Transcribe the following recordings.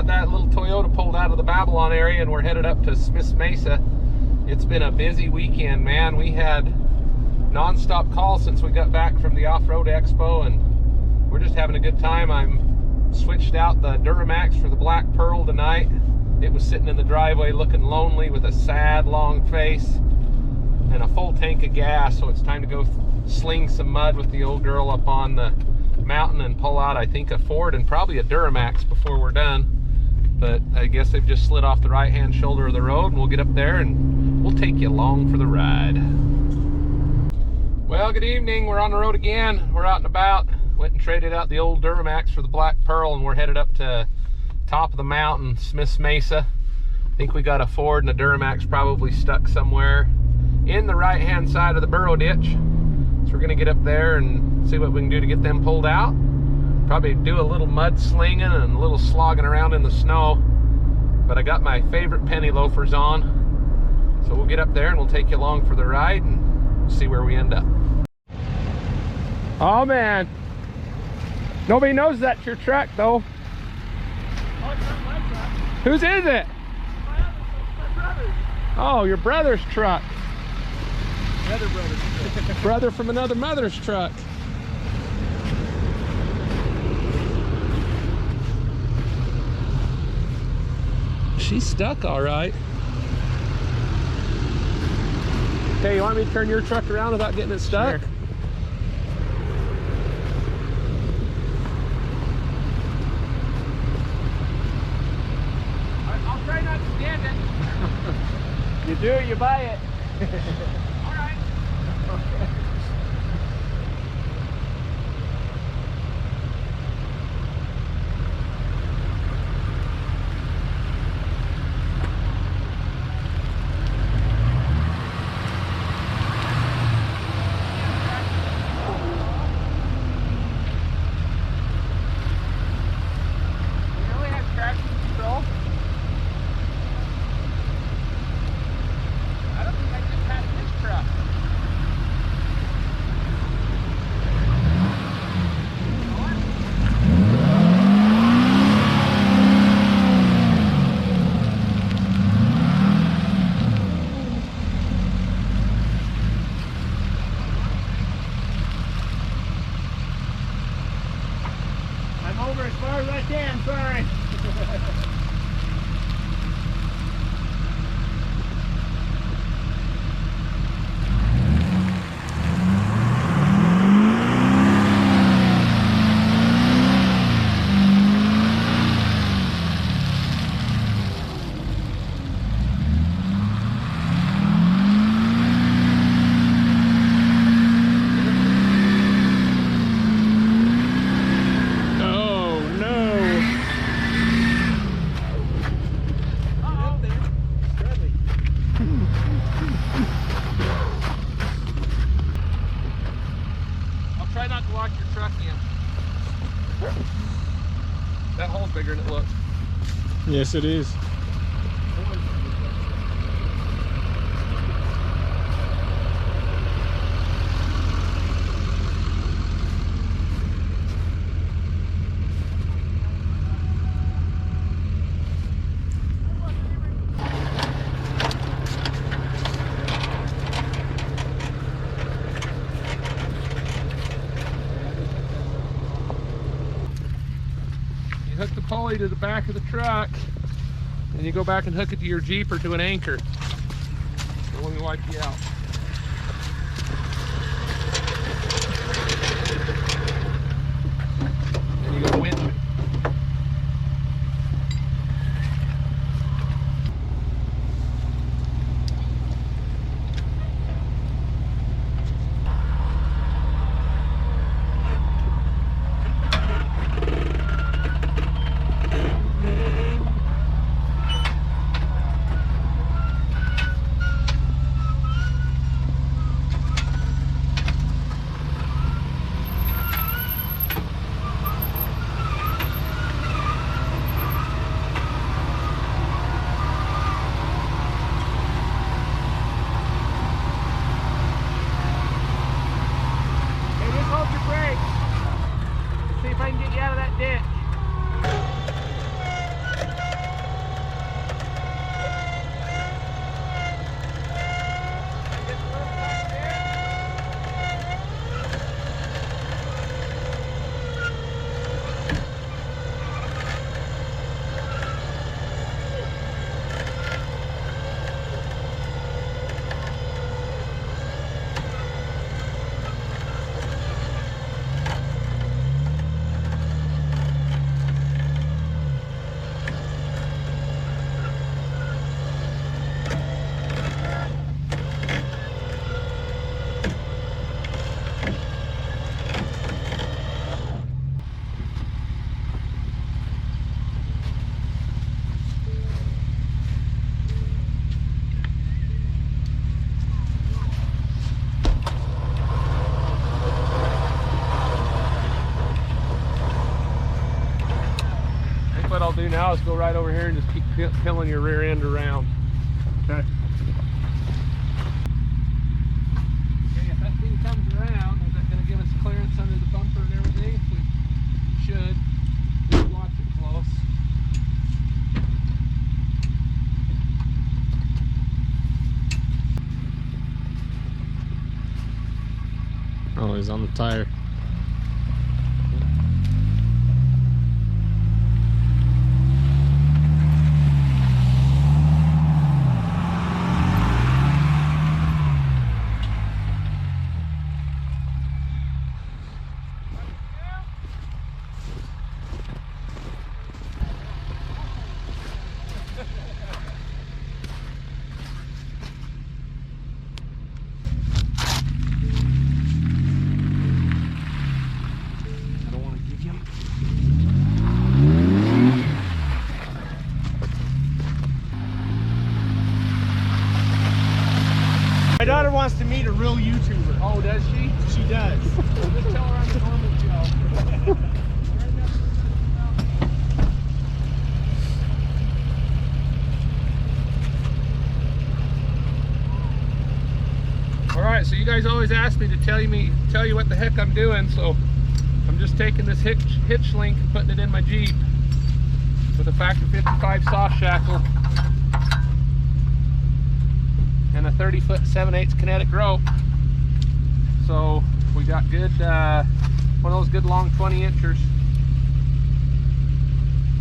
got that little Toyota pulled out of the Babylon area and we're headed up to Smith's Mesa. It's been a busy weekend, man. We had non-stop calls since we got back from the Off-Road Expo, and we're just having a good time. I'm switched out the Duramax for the Black Pearl tonight. It was sitting in the driveway looking lonely with a sad, long face and a full tank of gas, so it's time to go sling some mud with the old girl up on the mountain and pull out, I think, a Ford and probably a Duramax before we're done. But I guess they've just slid off the right-hand shoulder of the road, and we'll get up there and we'll take you along for the ride. Well, good evening. We're on the road again. We're out and about. Went and traded out the old Duramax for the Black Pearl, and we're headed up to top of the mountain, Smith's Mesa. I think we got a Ford and a Duramax probably stuck somewhere in the right-hand side of the burrow ditch. So we're gonna get up there and see what we can do to get them pulled out. Probably do a little mud slinging and a little slogging around in the snow. But I got my favorite penny loafers on. So we'll get up there and we'll take you along for the ride and see where we end up. Oh man, nobody knows that's your truck though. Oh, it's not my truck. Whose is it? My brother's. Oh, your brother's truck. The other brother's truck. Brother from another mother's truck. She's stuck all right. Okay, you want me to turn your truck around without getting it stuck? Sure. I'll try not to stand it. You do it, you buy it. All right. Over as far as I can, sorry. That hole's bigger than it looks. Yes, it is. Hook the pulley to the back of the truck, and you go back and hook it to your Jeep or to an anchor. So let me wipe you out. And you go winch it. do now is go right over here and just keep peeling your rear end around. Okay. Okay, if that thing comes around, is that going to give us clearance under the bumper and everything? We should. Just watch it close. Oh, he's on the tire. My daughter wants to meet a real YouTuber. Oh, does she? She does. Well, just tell her I'm the normal Joe. All right, so you guys always ask me to tell you what the heck I'm doing, so I'm just taking this hitch link and putting it in my Jeep with a factor 55 soft shackle and a 30-foot 7/8 kinetic rope. So we got good, one of those good long 20-inchers.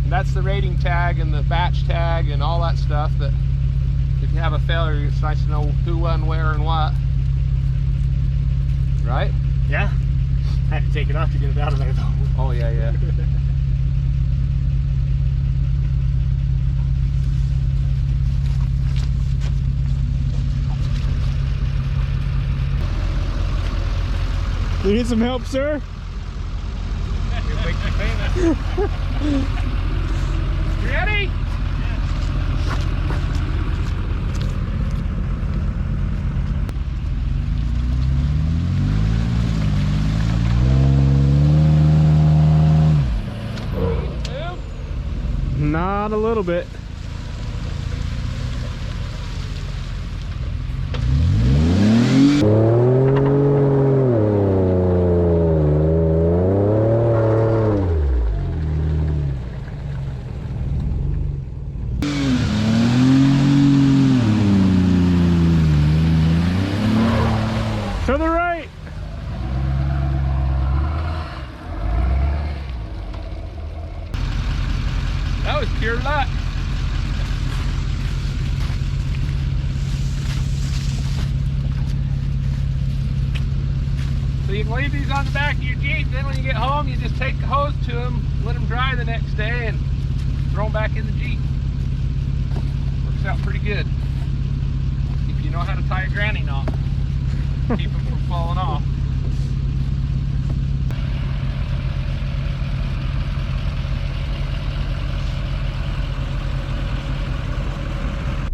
And that's the rating tag and the batch tag and all that stuff, that if you have a failure, it's nice to know who, when, where, and what. Right? Yeah. I had to take it off to get it out of there though. Oh yeah, yeah. You need some help, sir? You'll make you famous. You ready? Not a little bit. To the right. That was pure luck. So you can leave these on the back of your Jeep, then when you get home you just take the hose to them, let them dry the next day, and throw them back in the Jeep. Works out pretty good. If you know how to tie a granny knot. Keep them from falling off.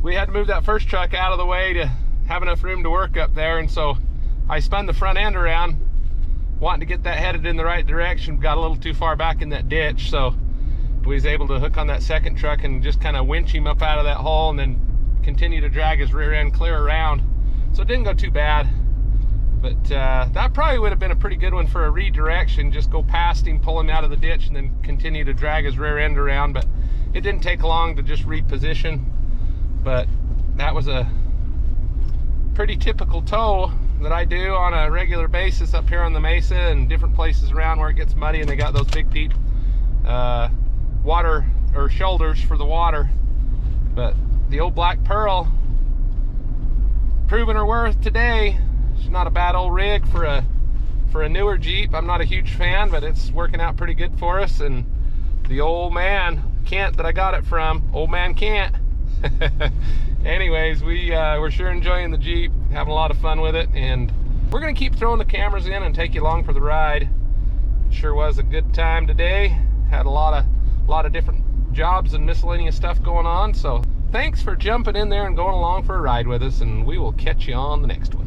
We had to move that first truck out of the way to have enough room to work up there, and so I spun the front end around wanting to get that headed in the right direction. Got a little too far back in that ditch, so we was able to hook on that second truck and just kind of winch him up out of that hole and then continue to drag his rear end clear around. So it didn't go too bad. But that probably would have been a pretty good one for a redirection. Just go past him, pull him out of the ditch, and then continue to drag his rear end around. But it didn't take long to just reposition. But that was a pretty typical tow that I do on a regular basis up here on the mesa and different places around where it gets muddy and they got those big deep water or shoulders for the water. But the old Black Pearl proving her worth today. It's not a bad old rig for a newer Jeep. I'm not a huge fan, but it's working out pretty good for us. And the old man Kent that I got it from, old man Kent. Anyways, we're sure enjoying the Jeep, having a lot of fun with it, and we're gonna keep throwing the cameras in and take you along for the ride. Sure was a good time today. Had a lot of different jobs and miscellaneous stuff going on. So thanks for jumping in there and going along for a ride with us, and we will catch you on the next one.